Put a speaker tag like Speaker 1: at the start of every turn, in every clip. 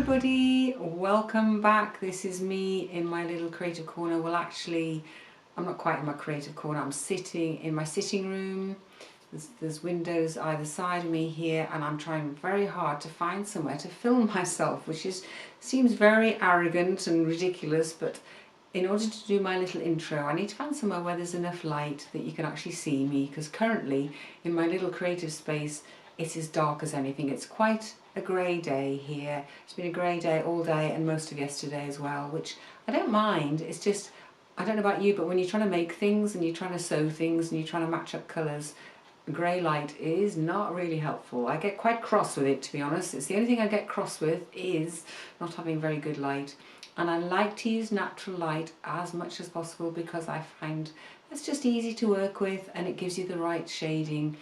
Speaker 1: everybody, welcome back. This is me in my little creative corner. Well, actually, I'm not quite in my creative corner. I'm sitting in my sitting room. There's windows either side of me here, and I'm trying very hard to find somewhere to film myself, which seems very arrogant and ridiculous, but in order to do my little intro, I need to find somewhere where there's enough light that you can actually see me, because currently in my little creative space it's as dark as anything. It's quite a grey day here. It's been a grey day all day and most of yesterday as well, which I don't mind. It's just, I don't know about you, but when you're trying to make things and you're trying to sew things and you're trying to match up colours, grey light is not really helpful. I get quite cross with it, to be honest. It's the only thing I get cross with is not having very good light. And I like to use natural light as much as possible because I find it's just easy to work with and it gives you the right shading.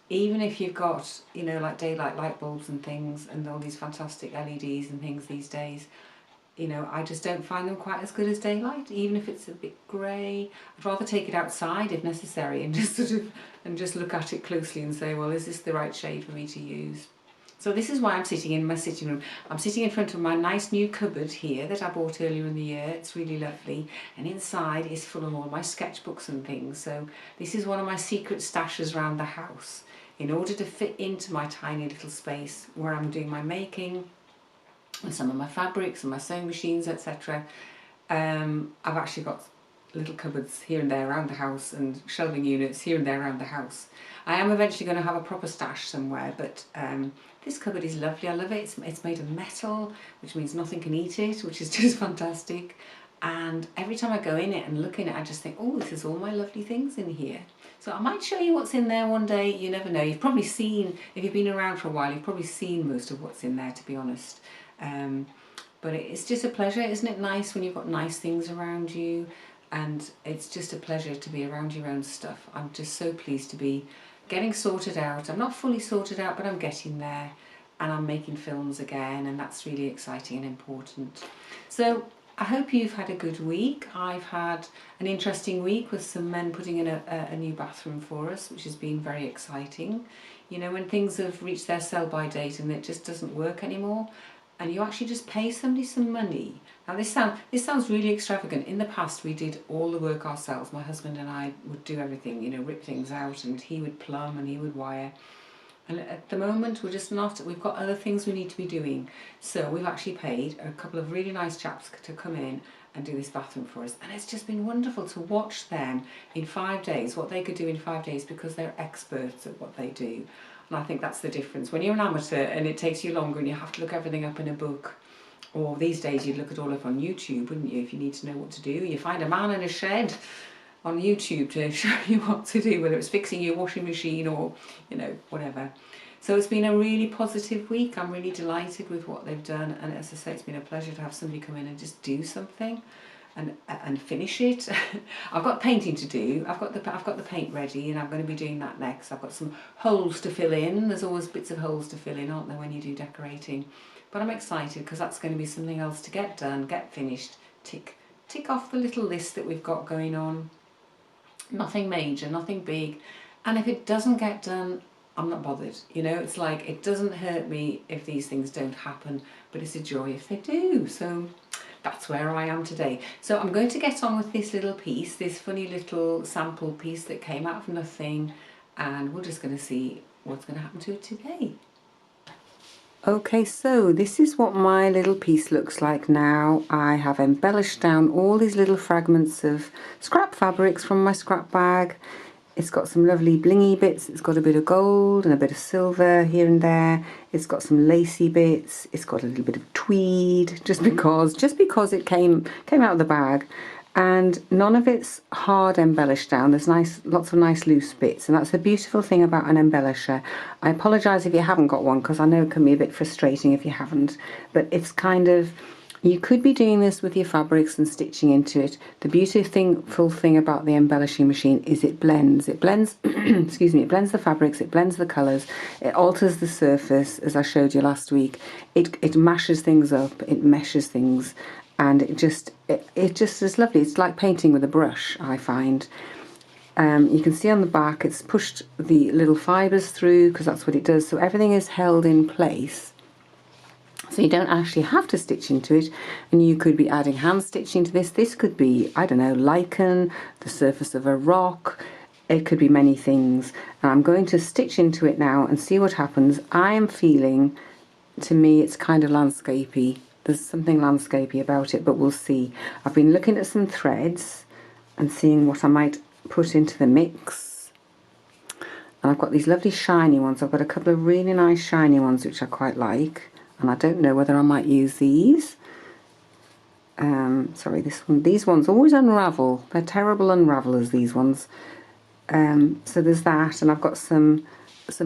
Speaker 1: Even if you've got, you know, like daylight light bulbs and things and all these fantastic LEDs and things these days, you know, I just don't find them quite as good as daylight, even if it's a bit grey. I'd rather take it outside if necessary and just just look at it closely and say, well, is this the right shade for me to use? So this is why I'm sitting in my sitting room. I'm sitting in front of my nice new cupboard here that I bought earlier in the year. It's really lovely. And inside is full of all my sketchbooks and things. So this is one of my secret stashes around the house in order to fit into my tiny little space where I'm doing my making and some of my fabrics and my sewing machines, etc. I've actually got little cupboards here and there around the house and shelving units here and there around the house. I am eventually going to have a proper stash somewhere, but this cupboard is lovely. I love it. It's made of metal, which means nothing can eat it, which is just fantastic. And every time I go in it and look in it, I just think, oh, this is all my lovely things in here. So I might show you what's in there one day. You never know. You've probably seen, if you've been around for a while, you've probably seen most of what's in there, to be honest. But it's just a pleasure. Isn't it nice when you've got nice things around you? And it's just a pleasure to be around your own stuff. I'm just so pleased to be getting sorted out. I'm not fully sorted out, but I'm getting there. And I'm making films again, and that's really exciting and important. So I hope you've had a good week. I've had an interesting week with some men putting in a new bathroom for us, which has been very exciting. You know, when things have reached their sell-by date and it just doesn't work anymore, and you actually just pay somebody some money. Now this sounds really extravagant. In the past we did all the work ourselves. My husband and I would do everything, you know, rip things out, and he would plumb and he would wire. And at the moment we're just not, we've got other things we need to be doing. So we've actually paid a couple of really nice chaps to come in and do this bathroom for us. And it's just been wonderful to watch them in 5 days, what they could do in 5 days, because they're experts at what they do. And I think that's the difference. When you're an amateur and it takes you longer and you have to look everything up in a book, or these days you'd look it all up on YouTube, wouldn't you, if you need to know what to do. You find a man in a shed on YouTube to show you what to do, whether it's fixing your washing machine or, you know, whatever. So it's been a really positive week. I'm really delighted with what they've done, and as I say, it's been a pleasure to have somebody come in and just do something and finish it. I've got painting to do. I've got the paint ready, and I'm going to be doing that next. I've got some holes to fill in. There's always bits of holes to fill in, aren't there, when you do decorating? But I'm excited because that's going to be something else to get done, get finished, tick off the little list that we've got going on. Nothing major, nothing big, and if it doesn't get done, I'm not bothered. You know, it's like, it doesn't hurt me if these things don't happen, but it's a joy if they do. So that's where I am today. So I'm going to get on with this little piece, this funny little sample piece that came out of nothing, and we're just going to see what's going to happen to it today. Okay, so this is what my little piece looks like now. I have embellished down all these little fragments of scrap fabrics from my scrap bag. It's got some lovely blingy bits. It's got a bit of gold and a bit of silver here and there. It's got some lacy bits. It's got a little bit of tweed, just because it came out of the bag. And none of it's hard embellished down. There's lots of nice loose bits, and that's the beautiful thing about an embellisher. I apologise if you haven't got one, because I know it can be a bit frustrating if you haven't, but it's kind of, you could be doing this with your fabrics and stitching into it. The beautiful thing about the embellishing machine is it blends, excuse me, it blends the fabrics, it blends the colours, it alters the surface, as I showed you last week. It mashes things up, it meshes things, and it just is lovely. It's like painting with a brush, I find. You can see on the back it's pushed the little fibres through, because that's what it does, so everything is held in place. So you don't actually have to stitch into it, and you could be adding hand stitching to this. This could be, I don't know, lichen, the surface of a rock. It could be many things. And I'm going to stitch into it now and see what happens. I am feeling, to me, it's kind of landscapey. There's something landscapey about it, but we'll see. I've been looking at some threads and seeing what I might put into the mix. And I've got these lovely shiny ones. I've got a couple of really nice shiny ones which I quite like. And I don't know whether I might use these. Sorry, this one. These ones always unravel. They're terrible unravelers, these ones. So there's that, and I've got some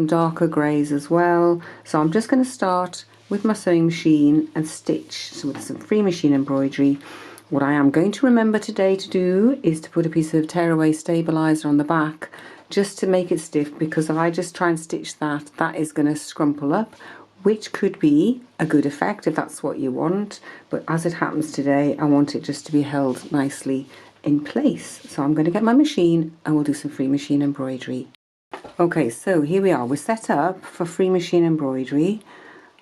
Speaker 1: darker greys as well. So I'm just going to start with my sewing machine and stitch with some free machine embroidery. What I am going to remember today to do is to put a piece of tearaway stabilizer on the back just to make it stiff, because if I just try and stitch that, that is going to scrumple up, which could be a good effect if that's what you want, but as it happens today, I want it just to be held nicely in place. So I'm going to get my machine and we'll do some free machine embroidery. Okay, so here we are. We're set up for free machine embroidery.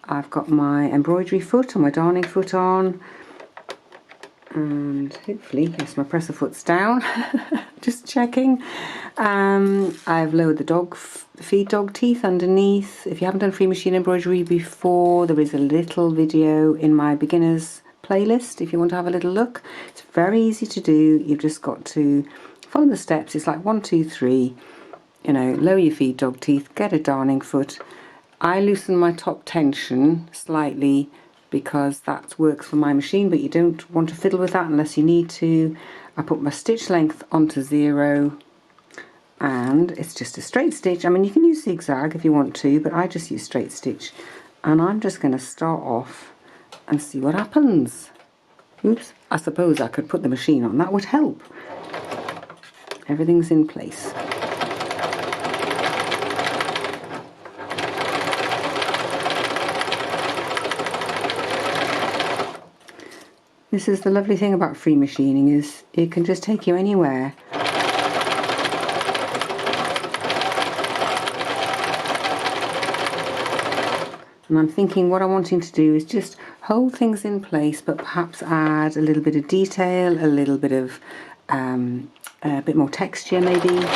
Speaker 1: I've got my embroidery foot and my darning foot on, and hopefully, yes, my presser foot's down. Just checking. I've lowered the feed dog teeth underneath. If you haven't done free machine embroidery before, there is a little video in my beginners playlist if you want to have a little look. It's very easy to do. You've just got to follow the steps. It's like 1, 2, 3. You know, lower your feed dog teeth, get a darning foot. I loosen my top tension slightly because that works for my machine, but you don't want to fiddle with that unless you need to. I put my stitch length onto 0, and it's just a straight stitch. I mean, you can use zigzag if you want to, but I just use straight stitch. And I'm just going to start off and see what happens. Oops, I suppose I could put the machine on, that would help. Everything's in place. This is the lovely thing about free machining, is it can just take you anywhere. And I'm thinking what I'm wanting to do is just hold things in place, but perhaps add a little bit of detail, a little bit of a bit more texture maybe.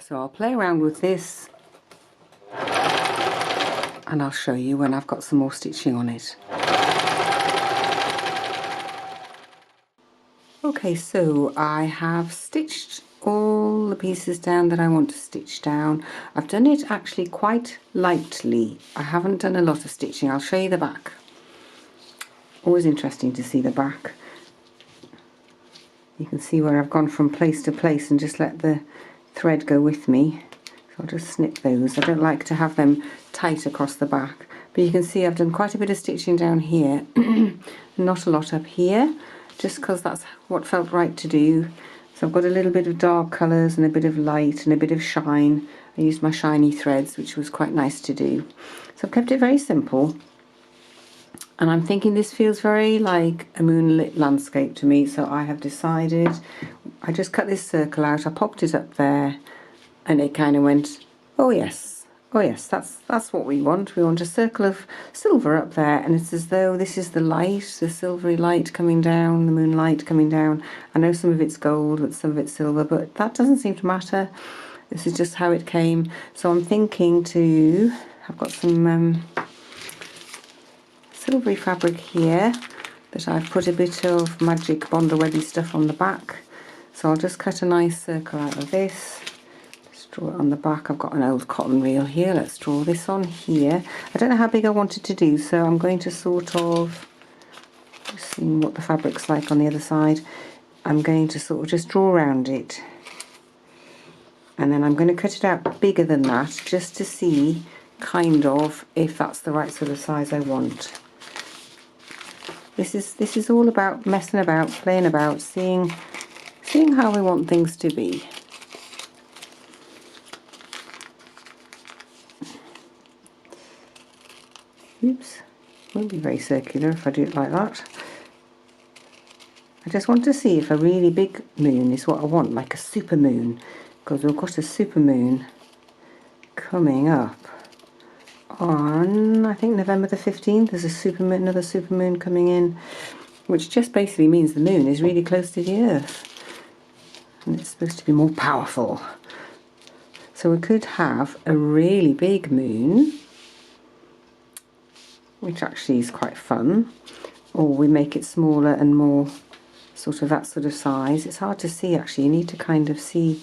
Speaker 1: So I'll play around with this and I'll show you when I've got some more stitching on it. Okay, so I have stitched all the pieces down that I want to stitch down. I've done it actually quite lightly. I haven't done a lot of stitching. I'll show you the back. Always interesting to see the back. You can see where I've gone from place to place and just let the thread go with me. So I'll just snip those. I don't like to have them tight across the back, but you can see I've done quite a bit of stitching down here. Not a lot up here, just because that's what felt right to do. So I've got a little bit of dark colours and a bit of light and a bit of shine. I used my shiny threads, which was quite nice to do. So I've kept it very simple. And I'm thinking this feels very like a moonlit landscape to me, so I have decided, I just cut this circle out, I popped it up there, and it kind of went, oh yes, that's what we want. We want a circle of silver up there, and it's as though this is the light, the silvery light coming down, the moonlight coming down. I know some of it's gold, but some of it's silver, but that doesn't seem to matter. This is just how it came. So I'm thinking I've got some silvery fabric here that I've put a bit of magic Bondo Webby stuff on the back. So I'll just cut a nice circle out of this. Just draw it on the back. I've got an old cotton reel here. Let's draw this on here. I don't know how big I want it to do, so I'm going to sort of, just seeing what the fabric's like on the other side, I'm going to sort of just draw around it. And then I'm going to cut it out bigger than that, just to see kind of if that's the right sort of size I want. This is all about messing about, playing about, seeing how we want things to be. Oops, won't be very circular if I do it like that. I just want to see if a really big moon is what I want, like a super moon, because we've got a super moon coming up on, I think, November the 15th. There's a super moon, another super moon coming in, which just basically means the moon is really close to the Earth and it's supposed to be more powerful. So we could have a really big moon, which actually is quite fun, or we make it smaller and more sort of that sort of size. It's hard to see actually, you need to kind of see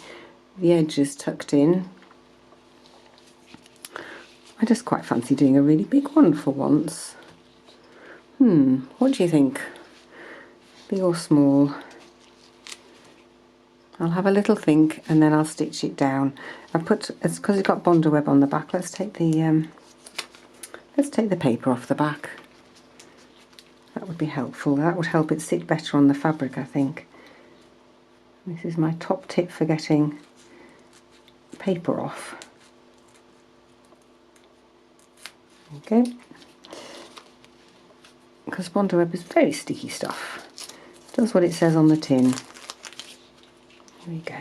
Speaker 1: the edges tucked in. I just quite fancy doing a really big one for once. What do you think? Big or small? I'll have a little think and then I'll stitch it down. I've put, it's because it's got Bondo web on the back. Let's take the paper off the back. That would be helpful. That would help it sit better on the fabric, I think. This is my top tip for getting paper off. Okay. Because Bondo web is very sticky stuff. It does what it says on the tin. There we go.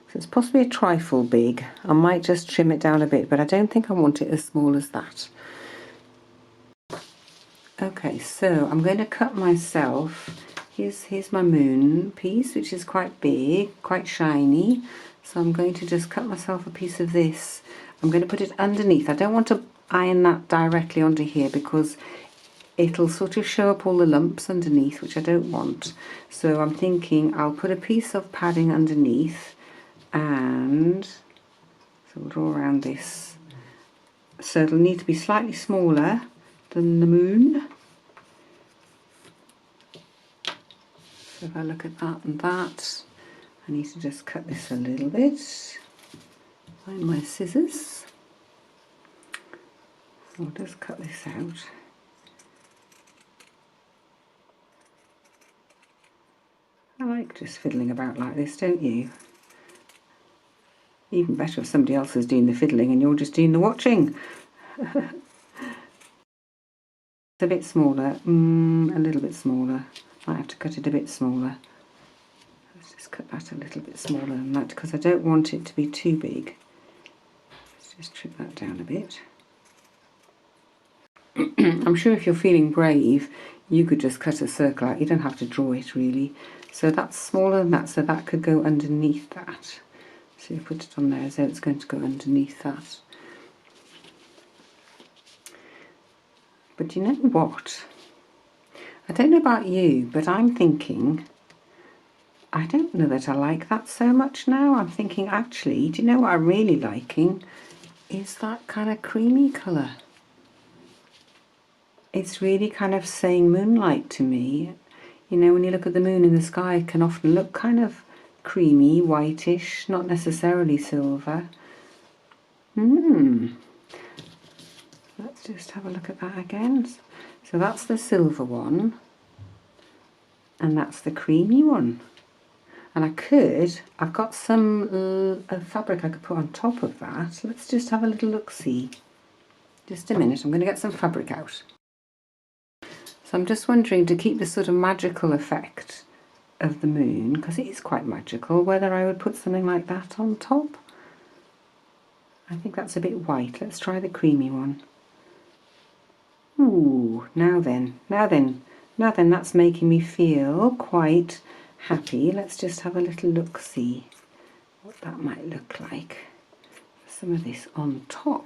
Speaker 1: So it's possibly a trifle big. I might just trim it down a bit, but I don't think I want it as small as that. Okay, so I'm going to cut myself, here's my moon piece, which is quite big, quite shiny. So I'm going to just cut myself a piece of this. I'm going to put it underneath. I don't want to iron that directly onto here because it'll sort of show up all the lumps underneath, which I don't want. So I'm thinking I'll put a piece of padding underneath, and so we'll draw around this. So it'll need to be slightly smaller than the moon. So if I look at that and that, I need to just cut this a little bit. Find my scissors. So I'll just cut this out. I like just fiddling about like this, don't you? Even better if somebody else is doing the fiddling and you're just doing the watching. It's a bit smaller, a little bit smaller. Might have to cut it a bit smaller. Let's just cut that a little bit smaller than that because I don't want it to be too big. Let's just trim that down a bit. I'm sure if you're feeling brave, you could just cut a circle out. You don't have to draw it really. So that's smaller than that, so that could go underneath that. So you put it on there as though it's going to go underneath that. But you know what? I don't know about you, but I'm thinking, I don't know that I like that so much now. I'm thinking actually, do you know what I'm really liking? Is that kind of creamy colour. It's really kind of saying moonlight to me. You know, when you look at the moon in the sky, it can often look kind of creamy, whitish, not necessarily silver. Let's just have a look at that again. So that's the silver one, and that's the creamy one. And I've got some fabric I could put on top of that. Let's just have a little look-see. Just a minute, I'm going to get some fabric out. So I'm just wondering, to keep this sort of magical effect of the moon, because it is quite magical, whether I would put something like that on top. I think that's a bit white. Let's try the creamy one. Ooh, now then, that's making me feel quite happy. Let's just have a little look-see what that might look like. Some of this on top.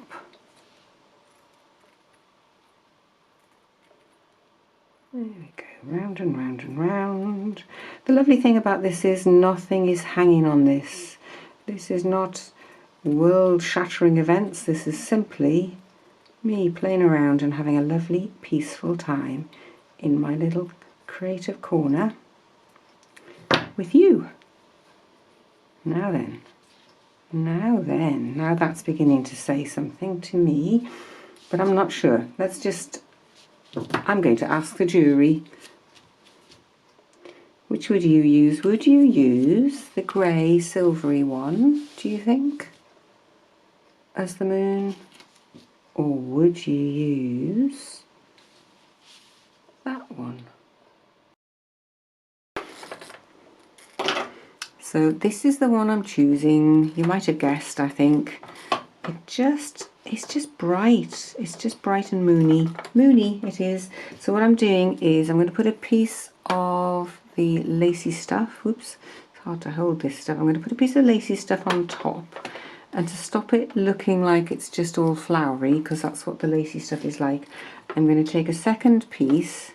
Speaker 1: There we go, round and round and round. The lovely thing about this is nothing is hanging on this. This is not world-shattering events. This is simply me playing around and having a lovely, peaceful time in my little creative corner with you. Now that's beginning to say something to me, but I'm not sure. I'm going to ask the jury. Which would you use? Would you use the grey silvery one, do you think, as the moon? Or would you use that one? So this is the one I'm choosing. You might have guessed, I think. It's just bright. It's just bright and moony. Moony it is. So what I'm doing is I'm going to put a piece of the lacy stuff. Whoops, it's hard to hold this stuff. I'm going to put a piece of lacy stuff on top. And to stop it looking like it's just all flowery, because that's what the lacy stuff is like, I'm going to take a second piece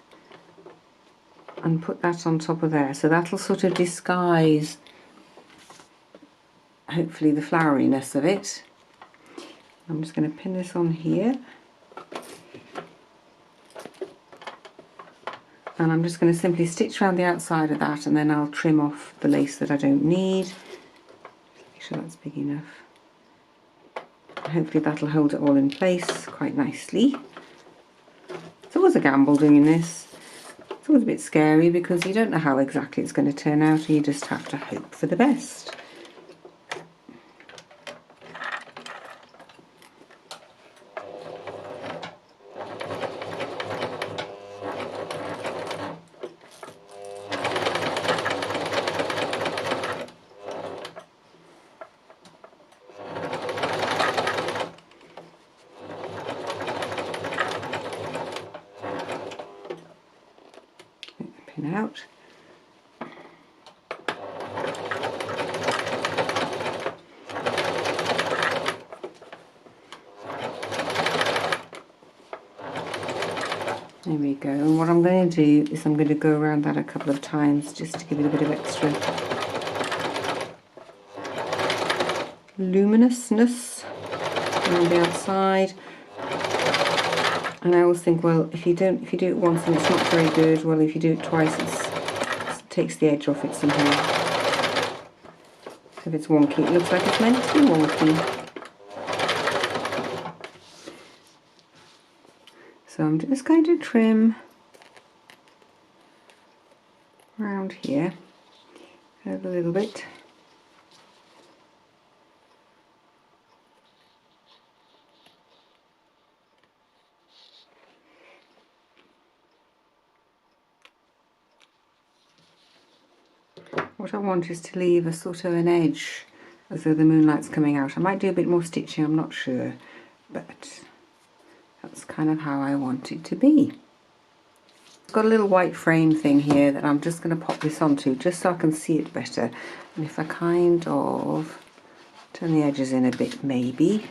Speaker 1: and put that on top of there. So that'll sort of disguise, hopefully, the floweriness of it. I'm just going to pin this on here. And I'm just going to simply stitch around the outside of that, and then I'll trim off the lace that I don't need. Make sure that's big enough. Hopefully that'll hold it all in place quite nicely. It's always a gamble doing this. It's always a bit scary because you don't know how exactly it's going to turn out, and you just have to hope for the best. Pin out. There we go. And what I'm going to do is I'm going to go around that a couple of times just to give it a bit of extra luminousness around the outside. And I always think, well, if you do it once and it's not very good, well, if you do it twice, it takes the edge off it somehow. If it's wonky, it looks like it's meant to be wonky. So I'm just going to trim around here a little bit. What I want is to leave a sort of an edge as though the moonlight's coming out. I might do a bit more stitching, I'm not sure, but that's kind of how I want it to be. I've got a little white frame thing here that I'm just going to pop this onto just so I can see it better. And if I kind of turn the edges in a bit, maybe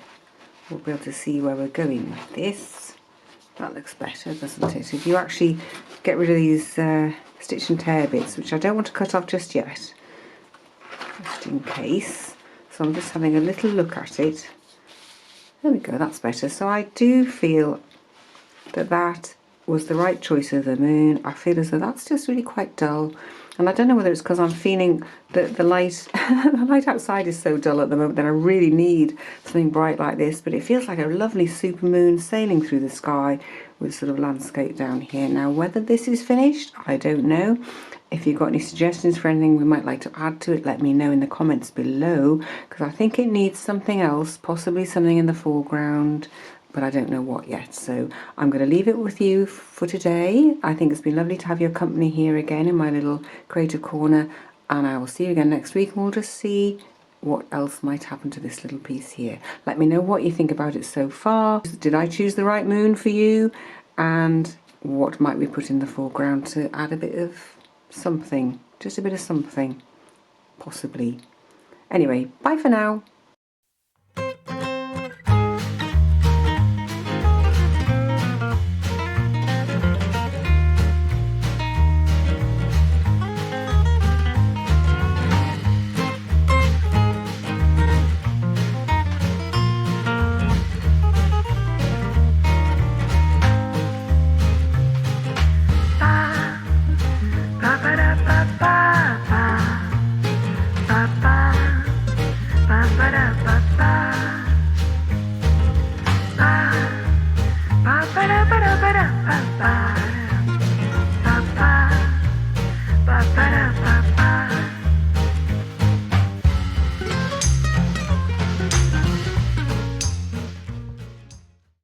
Speaker 1: we'll be able to see where we're going with this. That looks better, doesn't it? If you actually get rid of these stitch and tear bits, which I don't want to cut off just yet, just in case. So I'm just having a little look at it. There we go, that's better. So I do feel that that was the right choice of the moon. I feel as though that's just really quite dull. And I don't know whether it's because I'm feeling that the light the light outside is so dull at the moment that I really need something bright like this, but it feels like a lovely super moon sailing through the sky with sort of landscape down here. Now whether this is finished, I don't know. If you've got any suggestions for anything we might like to add to it, let me know in the comments below, because I think it needs something else, possibly something in the foreground, but I don't know what yet. So I'm going to leave it with you for today. I think it's been lovely to have your company here again in my little creative corner, and I will see you again next week, and we'll just see what else might happen to this little piece here. Let me know what you think about it so far. Did I choose the right moon for you? And what might we put in the foreground to add a bit of something, just a bit of something, possibly. Anyway, bye for now.